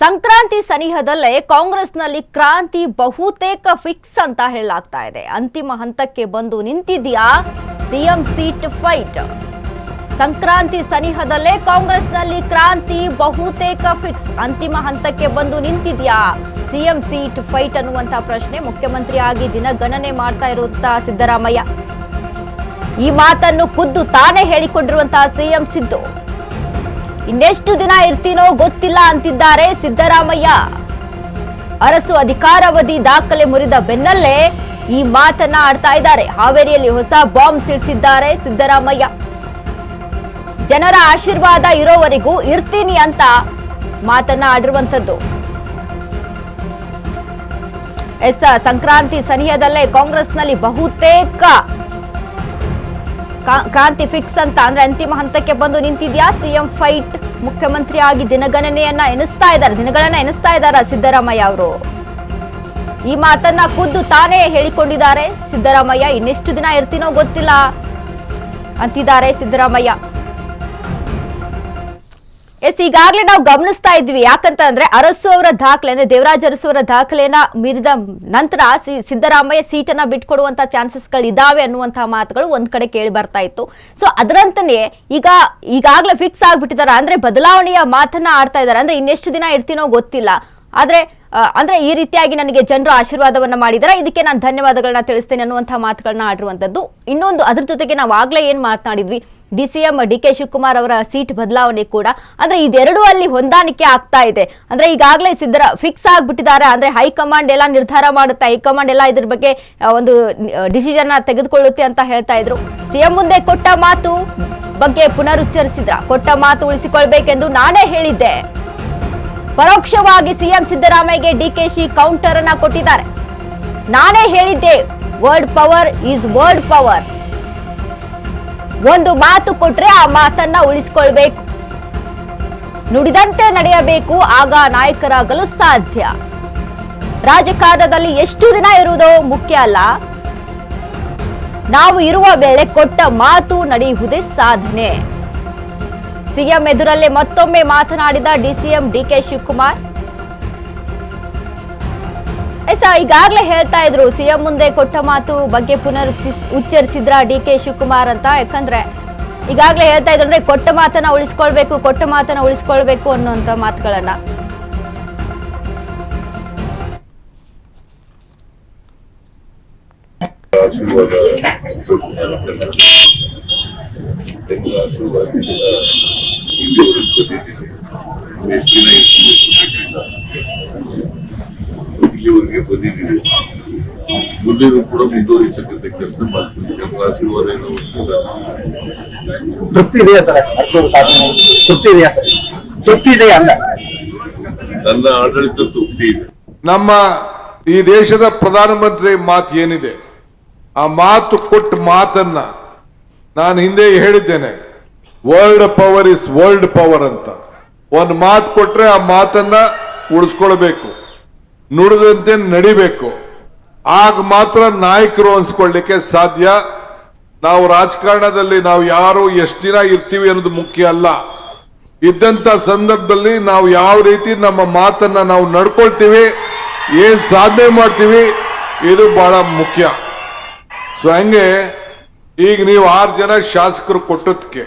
ಸಂಕ್ರಾಂತಿ ಸನಿಹದಲ್ಲೇ ಕಾಂಗ್ರೆಸ್ನಲ್ಲಿ ಕ್ರಾಂತಿ ಬಹುತೇಕ ಫಿಕ್ಸ್ ಅಂತ ಹೇಳಲಾಗ್ತಾ ಇದೆ. ಅಂತಿಮ ಹಂತಕ್ಕೆ ಬಂದು ನಿಂತಿದೆಯಾ ಸಿಎಂ ಸೀಟ್ ಫೈಟ್? ಸಂಕ್ರಾಂತಿ ಸನಿಹದಲ್ಲೇ ಕಾಂಗ್ರೆಸ್ನಲ್ಲಿ ಕ್ರಾಂತಿ ಬಹುತೇಕ ಫಿಕ್ಸ್, ಅಂತಿಮ ಹಂತಕ್ಕೆ ಬಂದು ನಿಂತಿದೆಯಾ ಸಿಎಂ ಸೀಟ್ ಫೈಟ್ ಅನ್ನುವಂತ ಪ್ರಶ್ನೆ ಮುಖ್ಯಮಂತ್ರಿಯಾಗಿ ದಿನಗಣನೆ ಮಾಡ್ತಾ ಇರುವಂತಹ ಸಿದ್ದರಾಮಯ್ಯ. ಈ ಮಾತನ್ನು ಖುದ್ದು ತಾನೇ ಹೇಳಿಕೊಂಡಿರುವಂತಹ ಸಿಎಂ ಸಿದ್ದು ಇನ್ನೆಷ್ಟು ದಿನ ಇರ್ತೀನೋ ಗೊತ್ತಿಲ್ಲ ಅಂತಿದ್ದಾರೆ ಸಿದ್ದರಾಮಯ್ಯ. ಅರಸು ಅಧಿಕಾರಾವಧಿ ದಾಖಲೆ ಮುರಿದ ಬೆನ್ನಲ್ಲೇ ಈ ಮಾತನ್ನ ಆಡ್ತಾ ಇದ್ದಾರೆ. ಹಾವೇರಿಯಲ್ಲಿ ಹೊಸ ಬಾಂಬ್ ಸಿಡಿಸಿದ್ದಾರೆ ಸಿದ್ದರಾಮಯ್ಯ. ಜನರ ಆಶೀರ್ವಾದ ಇರೋವರೆಗೂ ಇರ್ತೀನಿ ಅಂತ ಮಾತನ್ನ ಆಡಿರುವಂತದ್ದು. ಸಂಕ್ರಾಂತಿ ಸನಿಹದಲ್ಲೇ ಕಾಂಗ್ರೆಸ್ನಲ್ಲಿ ಬಹುತೇಕ ಕ್ರಾಂತಿ ಫಿಕ್ಸ್ ಅಂತ ಅಂದ್ರೆ ಅಂತಿಮ ಹಂತಕ್ಕೆ ಬಂದು ನಿಂತಿದ್ಯಾ ಸಿಎಂ ಫೈಟ್? ಮುಖ್ಯಮಂತ್ರಿಯಾಗಿ ದಿನಗಣನೆ ಎನಿಸ್ತಾ ಇದ್ದಾರೆ ಸಿದ್ದರಾಮಯ್ಯ ಅವರು. ಈ ಮಾತನ್ನ ಖುದ್ದು ತಾನೇ ಹೇಳಿಕೊಂಡಿದ್ದಾರೆ ಸಿದ್ದರಾಮಯ್ಯ. ಇನ್ನೆಷ್ಟು ದಿನ ಇರ್ತೀನೋ ಗೊತ್ತಿಲ್ಲ ಅಂತಿದ್ದಾರೆ ಸಿದ್ದರಾಮಯ್ಯ. ಈಗಾಗಲೇ ನಾವು ಗಮನಿಸ್ತಾ ಇದ್ವಿ. ಯಾಕಂತಂದ್ರೆ ಅರಸು ಅವರ ದಾಖಲೆ ಅಂದ್ರೆ ದೇವರಾಜ್ ಅರಸು ಅವರ ದಾಖಲೆಯನ್ನ ಮೀರಿದ ನಂತರ ಸಿದ್ದರಾಮಯ್ಯ ಸೀಟನ್ನ ಬಿಟ್ಕೊಡುವಂತ ಚಾನ್ಸಸ್ ಗಳಿದಾವೆ ಅನ್ನುವಂತಹ ಮಾತುಗಳು ಒಂದ್ ಕಡೆ ಕೇಳಿ ಬರ್ತಾ ಇತ್ತು. ಸೊ ಅದರಂತಾನೆ ಈಗಾಗಲೇ ಫಿಕ್ಸ್ ಆಗ್ಬಿಟ್ಟಿದ್ದಾರೆ. ಅಂದ್ರೆ ಬದಲಾವಣೆಯ ಮಾತನ್ನ ಆಡ್ತಾ ಇದ್ದಾರೆ. ಅಂದ್ರೆ ಇನ್ನೆಷ್ಟು ದಿನ ಇರ್ತೀನೋ ಗೊತ್ತಿಲ್ಲ, ಆದ್ರೆ ಅಂದ್ರೆ ಈ ರೀತಿಯಾಗಿ ನನಗೆ ಜನರು ಆಶೀರ್ವಾದವನ್ನ ಮಾಡಿದ್ದಾರೆ, ಇದಕ್ಕೆ ನಾನು ಧನ್ಯವಾದಗಳನ್ನ ತಿಳಿಸ್ತೇನೆ ಅನ್ನುವಂತಹ ಮಾತುಗಳನ್ನ ಆಡಿರುವಂತದ್ದು. ಇನ್ನೊಂದು ಅದ್ರ ಜೊತೆಗೆ ನಾವು ಆಗ್ಲೇ ಏನ್ ಮಾತನಾಡಿದ್ವಿ, ಡಿಸಿಎಂ ಡಿ.ಕೆ. ಶಿವಕುಮಾರ್ ಅವರ ಸೀಟ್ ಬದಲಾವಣೆ ಕೂಡ ಅಂದ್ರೆ ಇದೆರಡೂ ಅಲ್ಲಿ ಹೊಂದಾಣಿಕೆ ಆಗ್ತಾ ಇದೆ. ಅಂದ್ರೆ ಈಗಾಗಲೇ ಫಿಕ್ಸ್ ಆಗ್ಬಿಟ್ಟಿದ್ದಾರೆ. ಅಂದ್ರೆ ಹೈಕಮಾಂಡ್ ಎಲ್ಲ ನಿರ್ಧಾರ ಮಾಡುತ್ತೆ, ಹೈಕಮಾಂಡ್ ಎಲ್ಲ ಇದ್ರ ಬಗ್ಗೆ ಒಂದು ಡಿಸಿಷನ್ ತೆಗೆದುಕೊಳ್ಳುತ್ತೆ ಅಂತ ಹೇಳ್ತಾ ಇದ್ರು. ಸಿಎಂ ಮುಂದೆ ಕೊಟ್ಟ ಮಾತು ಬಗ್ಗೆ ಪುನರುಚ್ಚರಿಸಿದ್ರ, ಕೊಟ್ಟ ಮಾತು ಉಳಿಸಿಕೊಳ್ಬೇಕೆಂದು ನಾನೇ ಹೇಳಿದ್ದೆ. ಪರೋಕ್ಷವಾಗಿ ಸಿಎಂ ಸಿದ್ದರಾಮಯ್ಯಗೆ ಡಿಕೆಶಿ ಕೌಂಟರ್ ಅನ್ನ ಕೊಟ್ಟಿದ್ದಾರೆ. ನಾನೇ ಹೇಳಿದ್ದೆ, word power is word power. ಒಂದು ಮಾತು ಕೊಟ್ರೆ ಆ ಮಾತನ್ನ ಉಳಿಸಿಕೊಳ್ಬೇಕು, ನುಡಿದಂತೆ ನಡೆಯಬೇಕು, ಆಗ ನಾಯಕರಾಗಲು ಸಾಧ್ಯ. ರಾಜಕಾರಣದಲ್ಲಿ ಎಷ್ಟು ದಿನ ಇರುವುದೋ ಮುಖ್ಯ ಅಲ್ಲ, ನಾವು ಇರುವ ವೇಳೆ ಕೊಟ್ಟ ಮಾತು ನಡೆಯುವುದೇ ಸಾಧನೆ. ಸಿಎಂ ಎದುರಲ್ಲೇ ಮತ್ತೊಮ್ಮೆ ಮಾತನಾಡಿದ ಡಿಸಿಎಂ ಡಿ.ಕೆ. ಶಿವಕುಮಾರ್. ಈಗಾಗಲೇ ಹೇಳ್ತಾ ಇದ್ರು ಸಿಎಂ ಮುಂದೆ ಕೊಟ್ಟ ಮಾತು ಬಗ್ಗೆ ಉಚ್ಚರಿಸಿದ್ರ ಡಿ.ಕೆ. ಶಿವಕುಮಾರ್ ಅಂತ. ಯಾಕಂದ್ರೆ ಈಗಾಗಲೇ ಹೇಳ್ತಾ ಇದ್ರು ಅಂದ್ರೆ ಕೊಟ್ಟ ಮಾತನ್ನ ಉಳಿಸ್ಕೊಳ್ಬೇಕು ಅನ್ನುವಂತ ಮಾತುಗಳನ್ನ. ಇಲ್ಲಿವರೆಗೆ ಬಂದಿದ್ದೀವಿ, ಮುಂದೇನು ಕೂಡ ಮುಂದುವರಿಸತಕ್ಕಂಥ ಕೆಲಸ ಮಾಡ್ತೀವಿ. ನಮ್ಮ ಆಶೀರ್ವಾದ ಏನೋ ತೃಪ್ತಿ ಇದೆಯಾ ಸರ್? ತೃಪ್ತಿ ಇದೆಯಾ ಸರ್? ತೃಪ್ತಿ ಇದೆಯಾ ಅಂತ ನನ್ನ ಆಡಳಿತ ತೃಪ್ತಿ ಇದೆ. ನಮ್ಮ ಈ ದೇಶದ ಪ್ರಧಾನಮಂತ್ರಿ ಮಾತು ಏನಿದೆ, ಆ ಮಾತು ಕೊಟ್ಟ ಮಾತನ್ನ ನಾನು ಹಿಂದೆ ಹೇಳಿದ್ದೇನೆ, world power is world power ಅಂತ. ಒಂದು ಮಾತು ಕೊಟ್ರೆ ಆ ಮಾತನ್ನ ಉಳಿಸ್ಕೊಳ್ಬೇಕು, ನುಡಿದಂತೆ ನಡಿಬೇಕು, ಆಗ ಮಾತ್ರ ನಾಯಕರು ಅನ್ಸ್ಕೊಳ್ಳಿಕ್ಕೆ ಸಾಧ್ಯ. ನಾವು ರಾಜಕಾರಣದಲ್ಲಿ ನಾವು ಯಾರು ಎಷ್ಟು ದಿನ ಇರ್ತೀವಿ ಅನ್ನೋದು ಮುಖ್ಯ ಅಲ್ಲ, ಇದ್ದಂತ ಸಂದರ್ಭದಲ್ಲಿ ನಾವು ಯಾವ ರೀತಿ ನಮ್ಮ ಮಾತನ್ನ ನಾವು ನಡ್ಕೊಳ್ತೀವಿ, ಏನ್ ಸಾಧನೆ ಮಾಡ್ತೀವಿ, ಇದು ಬಹಳ ಮುಖ್ಯ. ಸೊ ಹಂಗೆ ಈಗ ನೀವು 6 ಜನ ಶಾಸಕರು ಕೊಟ್ಟದಕ್ಕೆ